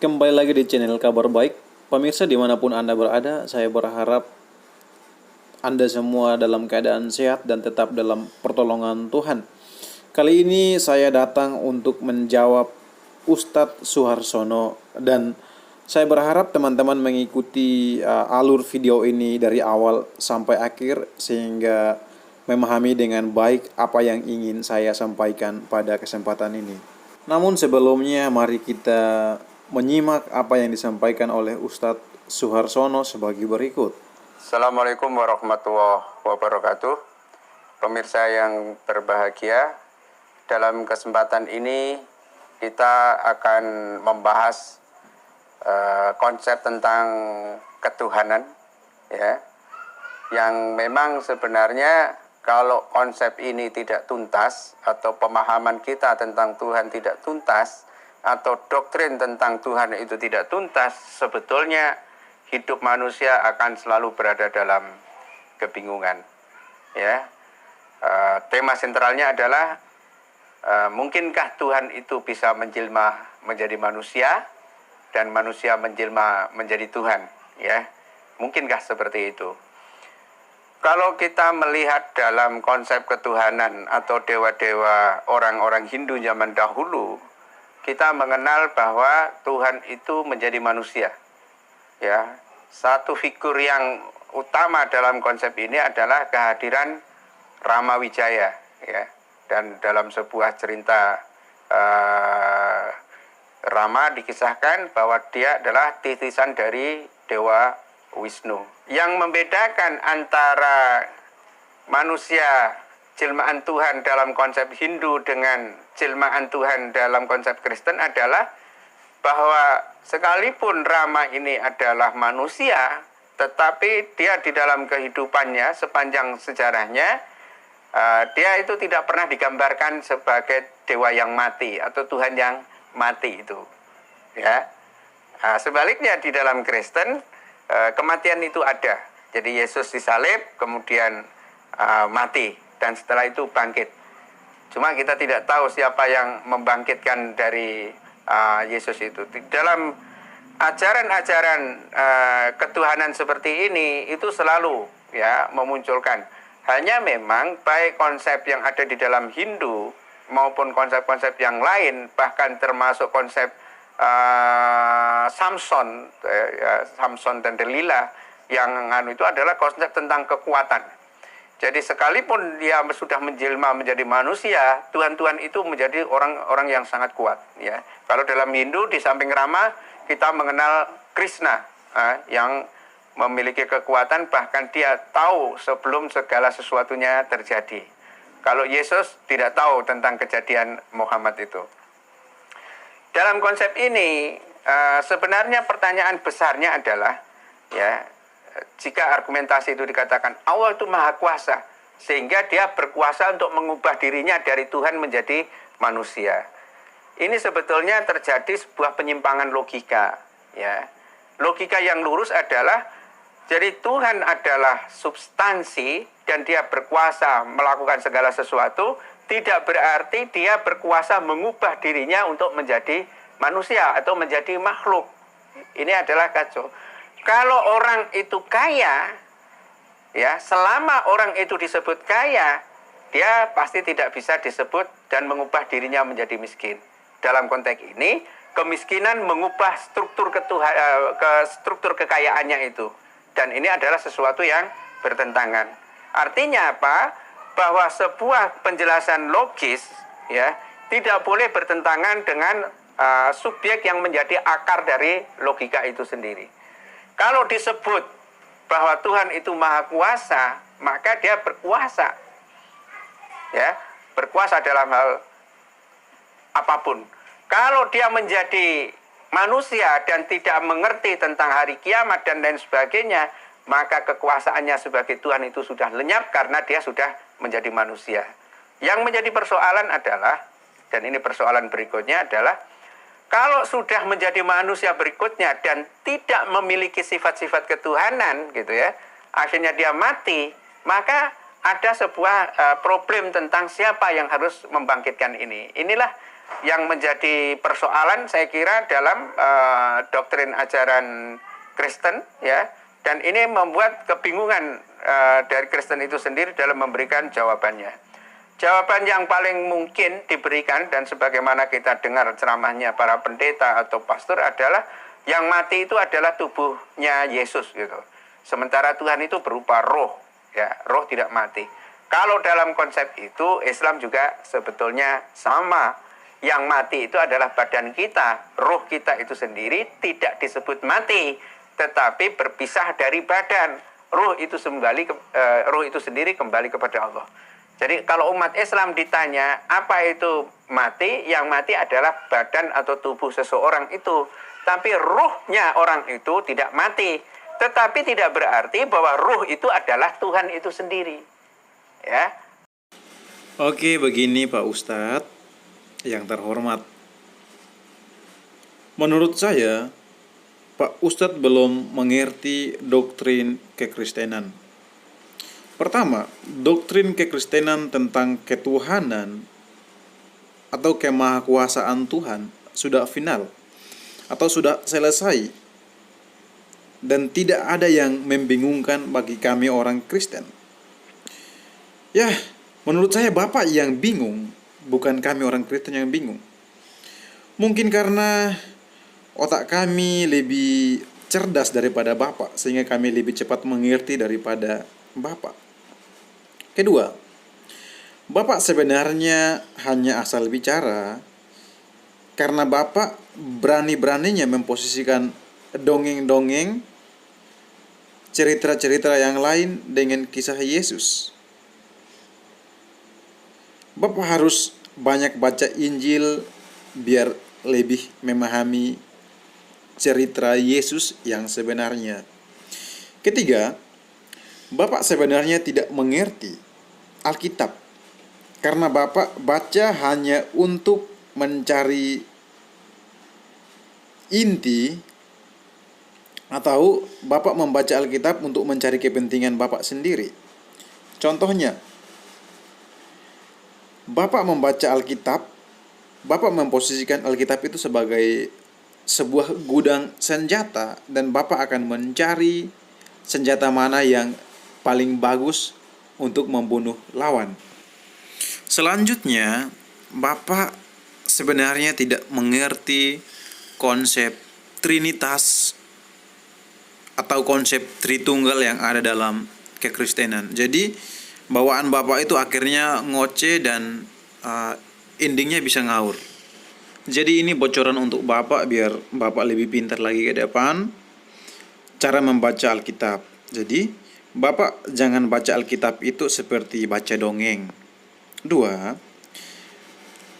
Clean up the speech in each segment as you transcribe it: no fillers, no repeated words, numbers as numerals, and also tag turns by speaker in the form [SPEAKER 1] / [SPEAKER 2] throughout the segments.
[SPEAKER 1] Kembali lagi di channel Kabar Baik. Pemirsa dimanapun Anda berada, saya berharap Anda semua dalam keadaan sehat dan tetap dalam pertolongan Tuhan. Kali ini saya datang untuk menjawab Ustadz Suharsono, dan saya berharap teman-teman mengikuti alur video ini dari awal sampai akhir sehingga memahami dengan baik apa yang ingin saya sampaikan pada kesempatan ini. Namun sebelumnya mari kita menyimak apa yang disampaikan oleh Ustadz Suharsono sebagai berikut.
[SPEAKER 2] Assalamualaikum warahmatullahi wabarakatuh. Pemirsa yang berbahagia, dalam kesempatan ini kita akan membahas konsep tentang ketuhanan, ya, yang memang sebenarnya kalau konsep ini tidak tuntas atau pemahaman kita tentang Tuhan tidak tuntas atau doktrin tentang Tuhan itu tidak tuntas, sebetulnya hidup manusia akan selalu berada dalam kebingungan. Ya, tema sentralnya adalah mungkinkah Tuhan itu bisa menjelma menjadi manusia dan manusia menjelma menjadi Tuhan? Ya, mungkinkah seperti itu? Kalau kita melihat dalam konsep ketuhanan atau dewa-dewa orang-orang Hindu zaman dahulu, kita mengenal bahwa Tuhan itu menjadi manusia. Ya, satu figur yang utama dalam konsep ini adalah kehadiran Rama Wijaya, ya. Dan dalam sebuah cerita Rama dikisahkan bahwa dia adalah titisan dari Dewa Wisnu. Yang membedakan antara manusia jelmaan Tuhan dalam konsep Hindu dengan jelmaan Tuhan dalam konsep Kristen adalah bahwa sekalipun Rama ini adalah manusia, tetapi dia di dalam kehidupannya sepanjang sejarahnya, dia itu tidak pernah digambarkan sebagai dewa yang mati atau Tuhan yang mati itu. Ya, sebaliknya di dalam Kristen kematian itu ada. Jadi Yesus disalib, kemudian mati, dan setelah itu bangkit. Cuma kita tidak tahu siapa yang membangkitkan dari Yesus itu. Dalam ajaran-ajaran ketuhanan seperti ini itu selalu, ya, memunculkan. Hanya memang baik konsep yang ada di dalam Hindu maupun konsep-konsep yang lain, bahkan termasuk konsep Samson, Samson dan Delila yang itu adalah konsep tentang kekuatan. Jadi sekalipun dia sudah menjelma menjadi manusia, Tuhan-Tuhan itu menjadi orang-orang yang sangat kuat. Ya, kalau dalam Hindu di samping Rama kita mengenal Krishna, yang memiliki kekuatan, bahkan dia tahu sebelum segala sesuatunya terjadi. Kalau Yesus tidak tahu tentang kejadian Muhammad itu. Dalam konsep ini sebenarnya pertanyaan besarnya adalah, ya, jika argumentasi itu dikatakan Allah itu maha kuasa sehingga dia berkuasa untuk mengubah dirinya dari Tuhan menjadi manusia, ini sebetulnya terjadi sebuah penyimpangan logika. Ya, logika yang lurus adalah jadi Tuhan adalah substansi dan dia berkuasa melakukan segala sesuatu, tidak berarti dia berkuasa mengubah dirinya untuk menjadi manusia atau menjadi makhluk. Ini adalah kacau. Kalau orang itu kaya, ya, selama orang itu disebut kaya, dia pasti tidak bisa disebut dan mengubah dirinya menjadi miskin. Dalam konteks ini, kemiskinan mengubah struktur kekayaannya itu. Dan ini adalah sesuatu yang bertentangan. Artinya apa? Bahwa sebuah penjelasan logis, ya, tidak boleh bertentangan dengan subjek yang menjadi akar dari logika itu sendiri. Kalau disebut bahwa Tuhan itu maha kuasa, maka dia berkuasa. Ya, berkuasa dalam hal apapun. Kalau dia menjadi manusia dan tidak mengerti tentang hari kiamat dan lain sebagainya, maka kekuasaannya sebagai Tuhan itu sudah lenyap karena dia sudah menjadi manusia. Yang menjadi persoalan adalah, dan ini persoalan berikutnya adalah, kalau sudah menjadi manusia berikutnya dan tidak memiliki sifat-sifat ketuhanan, gitu ya, akhirnya dia mati, maka ada sebuah problem tentang siapa yang harus membangkitkan ini. Inilah Yang menjadi persoalan saya kira dalam doktrin ajaran Kristen, ya, dan ini membuat kebingungan dari Kristen itu sendiri dalam memberikan jawabannya. Jawaban yang paling mungkin diberikan dan sebagaimana kita dengar ceramahnya para pendeta atau pastor adalah yang mati itu adalah tubuhnya Yesus gitu. Sementara Tuhan itu berupa roh, ya, roh tidak mati. Kalau dalam konsep itu Islam juga sebetulnya sama. Yang mati itu adalah badan kita, roh kita itu sendiri tidak disebut mati, tetapi berpisah dari badan. Roh itu sendiri kembali kepada Allah. Jadi kalau umat Islam ditanya apa itu mati, yang mati adalah badan atau tubuh seseorang itu. Tapi ruhnya orang itu tidak mati. Tetapi tidak berarti bahwa ruh itu adalah Tuhan itu sendiri. Ya.
[SPEAKER 1] Oke, begini Pak Ustadz yang terhormat. Menurut saya, Pak Ustadz belum mengerti doktrin kekristenan. Pertama, doktrin kekristenan tentang ketuhanan atau kemahakuasaan Tuhan sudah final atau sudah selesai dan tidak ada yang membingungkan bagi kami orang Kristen. Ya, menurut saya Bapak yang bingung, bukan kami orang Kristen yang bingung. Mungkin karena otak kami lebih cerdas daripada Bapak, sehingga kami lebih cepat mengerti daripada Bapak. Kedua, Bapak sebenarnya hanya asal bicara karena Bapak berani-beraninya memposisikan dongeng-dongeng, cerita-cerita yang lain dengan kisah Yesus. Bapak harus banyak baca Injil biar lebih memahami cerita Yesus yang sebenarnya. Ketiga, Bapak sebenarnya tidak mengerti Alkitab karena Bapak baca hanya untuk mencari inti, atau Bapak membaca Alkitab untuk mencari kepentingan Bapak sendiri. Contohnya, Bapak membaca Alkitab, Bapak memposisikan Alkitab itu sebagai sebuah gudang senjata dan Bapak akan mencari senjata mana yang paling bagus untuk membunuh lawan. Selanjutnya, Bapak sebenarnya tidak mengerti konsep Trinitas atau konsep Tritunggal yang ada dalam kekristenan. Jadi bawaan Bapak itu akhirnya ngoceh dan endingnya bisa ngawur. Jadi ini bocoran untuk Bapak biar Bapak lebih pintar lagi ke depan cara membaca Alkitab. Jadi Bapak jangan baca Alkitab itu seperti baca dongeng. Dua,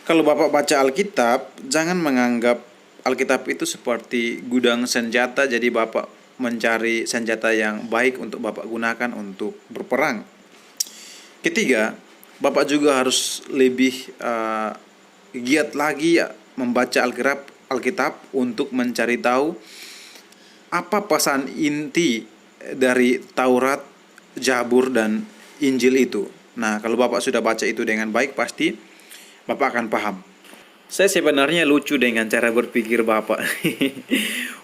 [SPEAKER 1] kalau Bapak baca Alkitab, jangan menganggap Alkitab itu seperti gudang senjata. Jadi Bapak mencari senjata yang baik untuk Bapak gunakan untuk berperang. Ketiga, Bapak juga harus lebih giat lagi membaca Alkitab untuk mencari tahu apa pesan inti dari Taurat, Zabur, dan Injil itu. Nah, kalau Bapak sudah baca itu dengan baik, pasti Bapak akan paham. Saya sebenarnya lucu dengan cara berpikir Bapak.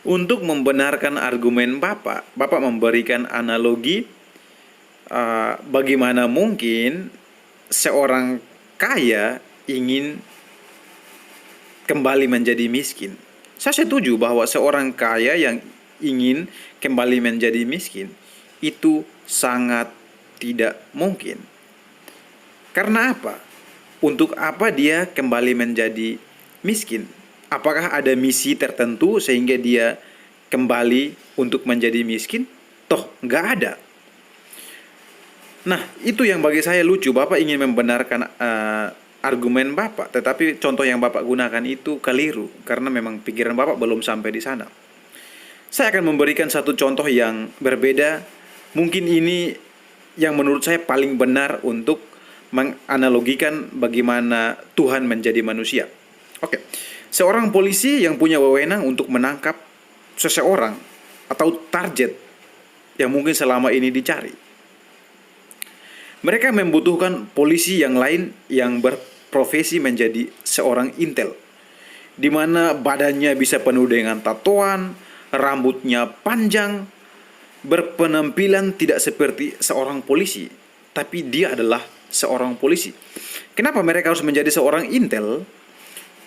[SPEAKER 1] Untuk membenarkan argumen Bapak memberikan analogi. Bagaimana mungkin seorang kaya ingin kembali menjadi miskin? Saya setuju bahwa seorang kaya yang ingin kembali menjadi miskin itu sangat tidak mungkin. Karena apa? Untuk apa dia kembali menjadi miskin? Apakah ada misi tertentu sehingga dia kembali untuk menjadi miskin? Toh nggak ada. Nah, itu yang bagi saya lucu. Bapak ingin membenarkan argumen Bapak, tetapi contoh yang Bapak gunakan itu keliru karena memang pikiran Bapak belum sampai di sana. Saya akan memberikan satu contoh yang berbeda. Mungkin ini yang menurut saya paling benar untuk menganalogikan bagaimana Tuhan menjadi manusia. Oke. Seorang polisi yang punya wewenang untuk menangkap seseorang atau target yang mungkin selama ini dicari. Mereka membutuhkan polisi yang lain yang profesi menjadi seorang intel, di mana badannya bisa penuh dengan tatoan, rambutnya panjang, berpenampilan tidak seperti seorang polisi, tapi dia adalah seorang polisi. Kenapa mereka harus menjadi seorang intel?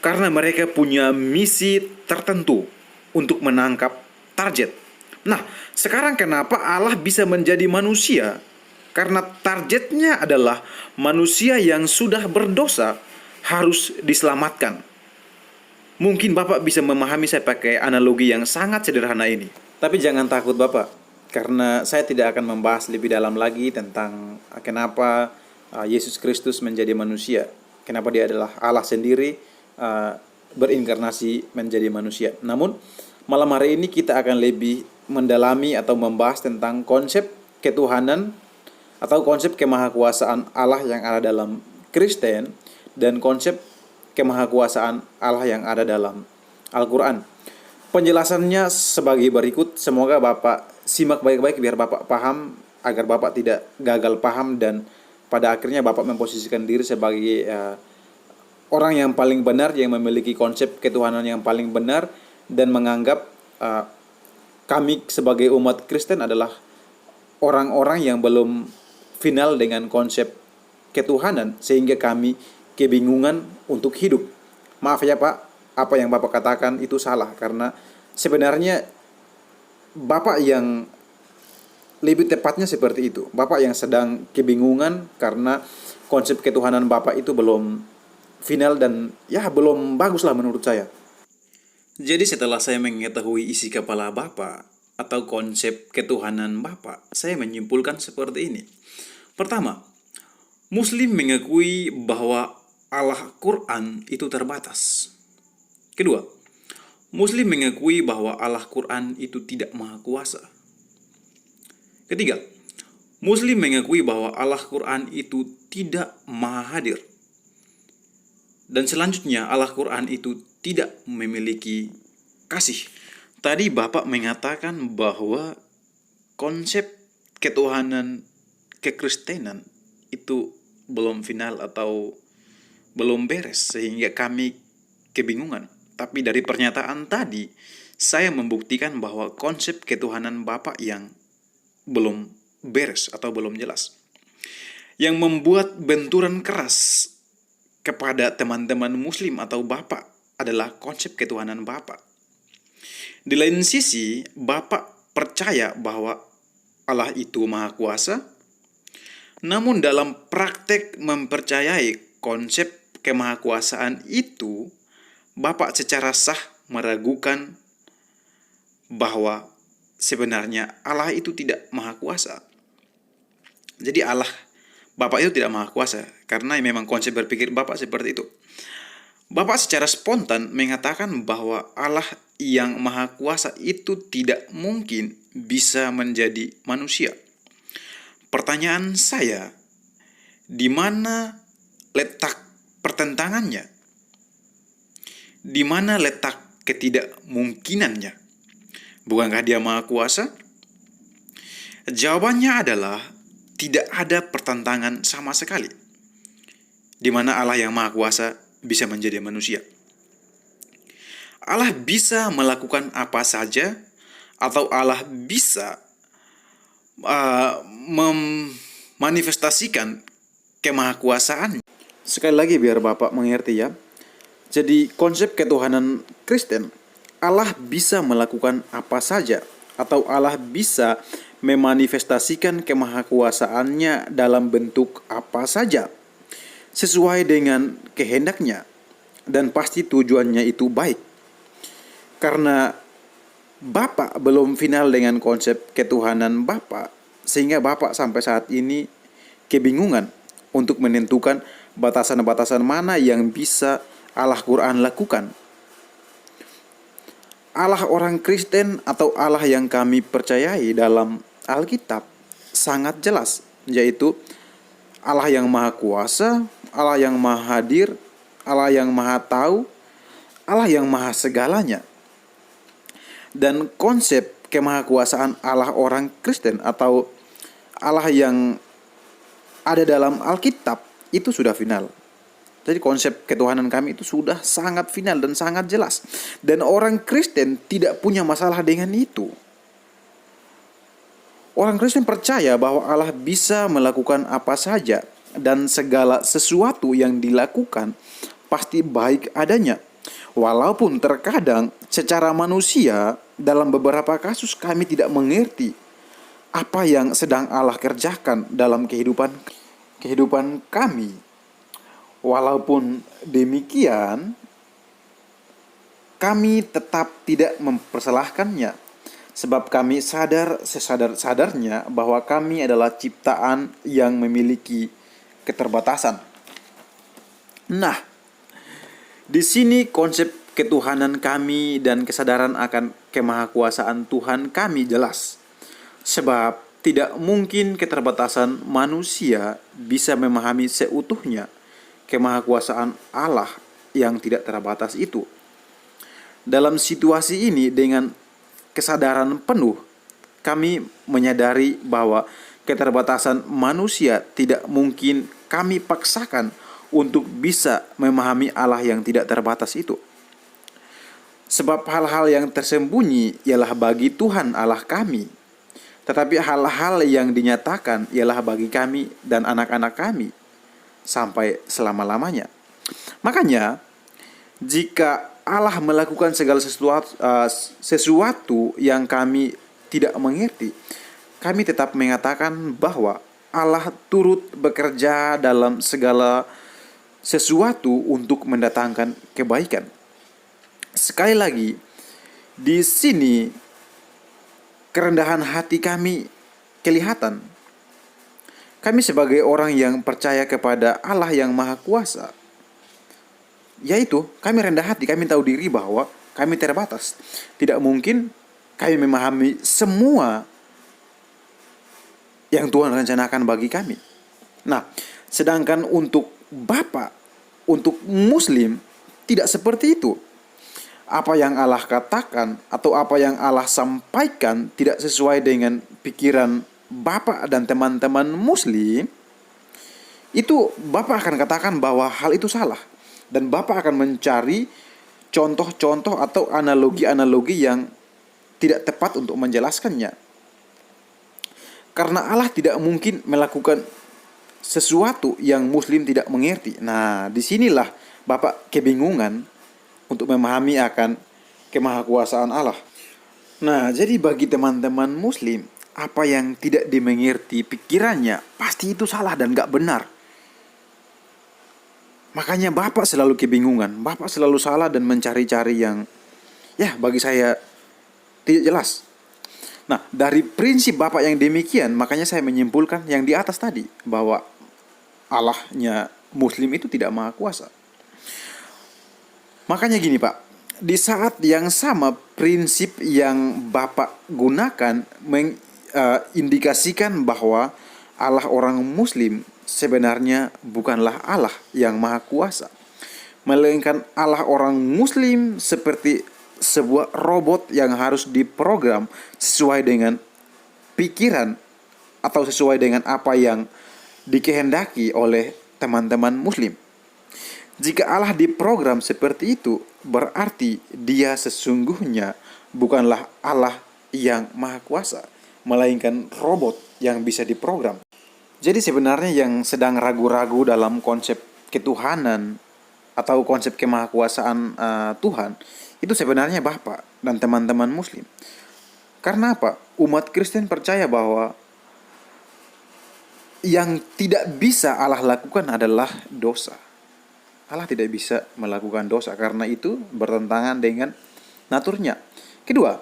[SPEAKER 1] Karena mereka punya misi tertentu untuk menangkap target. Nah, sekarang kenapa Allah bisa menjadi manusia? Karena targetnya adalah manusia yang sudah berdosa harus diselamatkan. Mungkin Bapak bisa memahami saya pakai analogi yang sangat sederhana ini. Tapi jangan takut Bapak, karena saya tidak akan membahas lebih dalam lagi tentang kenapa Yesus Kristus menjadi manusia. Kenapa dia adalah Allah sendiri, berinkarnasi menjadi manusia. Namun, malam hari ini kita akan lebih mendalami atau membahas tentang konsep ketuhanan atau konsep kemahakuasaan Allah yang ada dalam Kristen dan konsep kemahakuasaan Allah yang ada dalam Al-Quran. Penjelasannya sebagai berikut. Semoga Bapak simak baik-baik biar Bapak paham, agar Bapak tidak gagal paham dan pada akhirnya Bapak memposisikan diri sebagai orang yang paling benar, yang memiliki konsep ketuhanan yang paling benar, dan menganggap kami sebagai umat Kristen adalah orang-orang yang belum final dengan konsep ketuhanan, sehingga kami kebingungan untuk hidup. Maaf ya Pak, apa yang Bapak katakan itu salah, karena sebenarnya Bapak yang lebih tepatnya seperti itu. Bapak yang sedang kebingungan karena konsep ketuhanan Bapak itu belum final dan ya belum bagus lah menurut saya. Jadi setelah saya mengetahui isi kepala Bapak atau konsep ketuhanan Bapak, saya menyimpulkan seperti ini. Pertama, Muslim mengakui bahwa Allah Quran itu terbatas. Kedua, Muslim mengakui bahwa Allah Quran itu tidak maha kuasa. Ketiga, Muslim mengakui bahwa Allah Quran itu tidak maha hadir. Dan selanjutnya, Allah Quran itu tidak memiliki kasih. Tadi Bapak mengatakan bahwa konsep ketuhanan kekristenan itu belum final atau belum beres sehingga kami kebingungan. Tapi dari pernyataan tadi, saya membuktikan bahwa konsep ketuhanan Bapak yang belum beres atau belum jelas, yang membuat benturan keras kepada teman-teman Muslim atau Bapak adalah konsep ketuhanan Bapak. Di lain sisi, Bapak percaya bahwa Allah itu maha kuasa, namun dalam praktek mempercayai konsep kemahakuasaan itu, Bapak secara sah meragukan bahwa sebenarnya Allah itu tidak maha kuasa. Jadi Bapak itu tidak maha kuasa, karena memang konsep berpikir Bapak seperti itu. Bapak secara spontan mengatakan bahwa Allah yang maha kuasa itu tidak mungkin bisa menjadi manusia. Pertanyaan saya, di mana letak pertentangannya? Di mana letak ketidakmungkinannya? Bukankah dia maha kuasa? Jawabannya adalah tidak ada pertentangan sama sekali. Di mana Allah yang maha kuasa bisa menjadi manusia. Allah bisa melakukan apa saja, atau Allah bisa memanifestasikan kemahakuasaan. Sekali lagi biar Bapak mengerti ya. Jadi konsep ketuhanan Kristen, Allah bisa melakukan apa saja, atau Allah bisa memanifestasikan kemahakuasaannya dalam bentuk apa saja, sesuai dengan kehendaknya, dan pasti tujuannya itu baik. Karena Bapak belum final dengan konsep ketuhanan Bapak, sehingga Bapak sampai saat ini kebingungan untuk menentukan batasan-batasan mana yang bisa Allah Quran lakukan. Allah orang Kristen atau Allah yang kami percayai dalam Alkitab sangat jelas, yaitu Allah yang maha kuasa, Allah yang maha hadir, Allah yang maha tahu, Allah yang maha segalanya. Dan konsep kemahakuasaan Allah orang Kristen atau Allah yang ada dalam Alkitab itu sudah final. Jadi konsep ketuhanan kami itu sudah sangat final dan sangat jelas. Dan orang Kristen tidak punya masalah dengan itu. Orang Kristen percaya bahwa Allah bisa melakukan apa saja dan segala sesuatu yang dilakukan pasti baik adanya. Walaupun terkadang secara manusia dalam beberapa kasus kami tidak mengerti apa yang sedang Allah kerjakan dalam kehidupan kami. Walaupun demikian, kami tetap tidak mempersalahkannya, sebab kami sadar sesadar-sadarnya bahwa kami adalah ciptaan yang memiliki keterbatasan. Nah, di sini konsep ketuhanan kami dan kesadaran akan kemahakuasaan Tuhan kami jelas. Sebab tidak mungkin keterbatasan manusia bisa memahami seutuhnya kemahakuasaan Allah yang tidak terbatas itu. Dalam situasi ini, dengan kesadaran penuh, kami menyadari bahwa keterbatasan manusia tidak mungkin kami paksakan untuk bisa memahami Allah yang tidak terbatas itu. Sebab hal-hal yang tersembunyi ialah bagi Tuhan Allah kami, tetapi hal-hal yang dinyatakan ialah bagi kami dan anak-anak kami sampai selama-lamanya. Makanya, jika Allah melakukan segala sesuatu yang kami tidak mengerti, kami tetap mengatakan bahwa Allah turut bekerja dalam segala sesuatu untuk mendatangkan kebaikan. Sekali lagi, di sini kerendahan hati kami kelihatan. Kami sebagai orang yang percaya kepada Allah yang Maha Kuasa, yaitu kami rendah hati, kami tahu diri bahwa kami terbatas. Tidak mungkin kami memahami semua yang Tuhan rencanakan bagi kami. Nah, sedangkan untuk Bapak, untuk Muslim, tidak seperti itu. Apa yang Allah katakan atau apa yang Allah sampaikan tidak sesuai dengan pikiran Bapak dan teman-teman Muslim, itu Bapak akan katakan bahwa hal itu salah. Dan Bapak akan mencari contoh-contoh atau analogi-analogi yang tidak tepat untuk menjelaskannya. Karena Allah tidak mungkin melakukan sesuatu yang Muslim tidak mengerti. Nah, disinilah Bapak kebingungan untuk memahami akan kemahakuasaan Allah. Nah, jadi bagi teman-teman Muslim, apa yang tidak dimengerti pikirannya pasti itu salah dan gak benar. Makanya Bapak selalu kebingungan, Bapak selalu salah dan mencari-cari yang bagi saya tidak jelas. Nah, dari prinsip Bapak yang demikian, makanya saya menyimpulkan yang di atas tadi, bahwa Allahnya Muslim itu tidak maha kuasa. Makanya gini Pak, di saat yang sama prinsip yang Bapak gunakan mengindikasikan bahwa Allah orang Muslim sebenarnya bukanlah Allah yang maha kuasa, melainkan Allah orang Muslim seperti sebuah robot yang harus diprogram sesuai dengan pikiran atau sesuai dengan apa yang dikehendaki oleh teman-teman Muslim. Jika Allah diprogram seperti itu, berarti Dia sesungguhnya bukanlah Allah yang maha kuasa, melainkan robot yang bisa diprogram. Jadi sebenarnya yang sedang ragu-ragu dalam konsep ketuhanan atau konsep kemahakuasaan Tuhan, itu sebenarnya Bapak dan teman-teman Muslim. Karena apa? Umat Kristen percaya bahwa yang tidak bisa Allah lakukan adalah dosa. Allah tidak bisa melakukan dosa, karena itu bertentangan dengan naturnya. Kedua,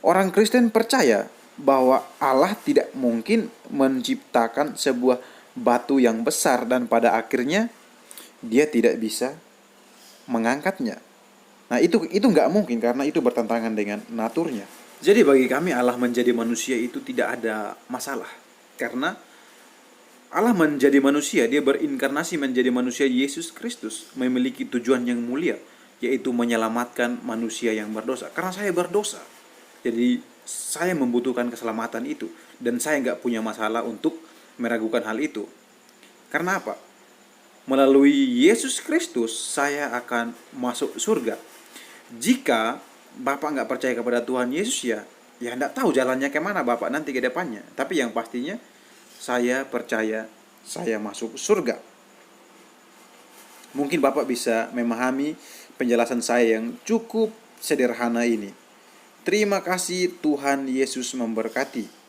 [SPEAKER 1] orang Kristen percaya bahwa Allah tidak mungkin menciptakan sebuah batu yang besar dan pada akhirnya Dia tidak bisa mengangkatnya. Nah, itu nggak mungkin karena itu bertentangan dengan naturnya. Jadi bagi kami Allah menjadi manusia itu tidak ada masalah, karena Allah menjadi manusia, Dia berinkarnasi menjadi manusia. Yesus Kristus memiliki tujuan yang mulia, yaitu menyelamatkan manusia yang berdosa. Karena saya berdosa, jadi saya membutuhkan keselamatan itu, dan saya nggak punya masalah untuk meragukan hal itu. Karena apa? melalui Yesus Kristus saya akan masuk surga. Jika Bapak nggak percaya kepada Tuhan Yesus, ya nggak tahu jalannya kemana Bapak nanti ke depannya. Tapi yang pastinya saya percaya saya masuk surga. Mungkin Bapak bisa memahami penjelasan saya yang cukup sederhana ini. Terima kasih, Tuhan Yesus memberkati.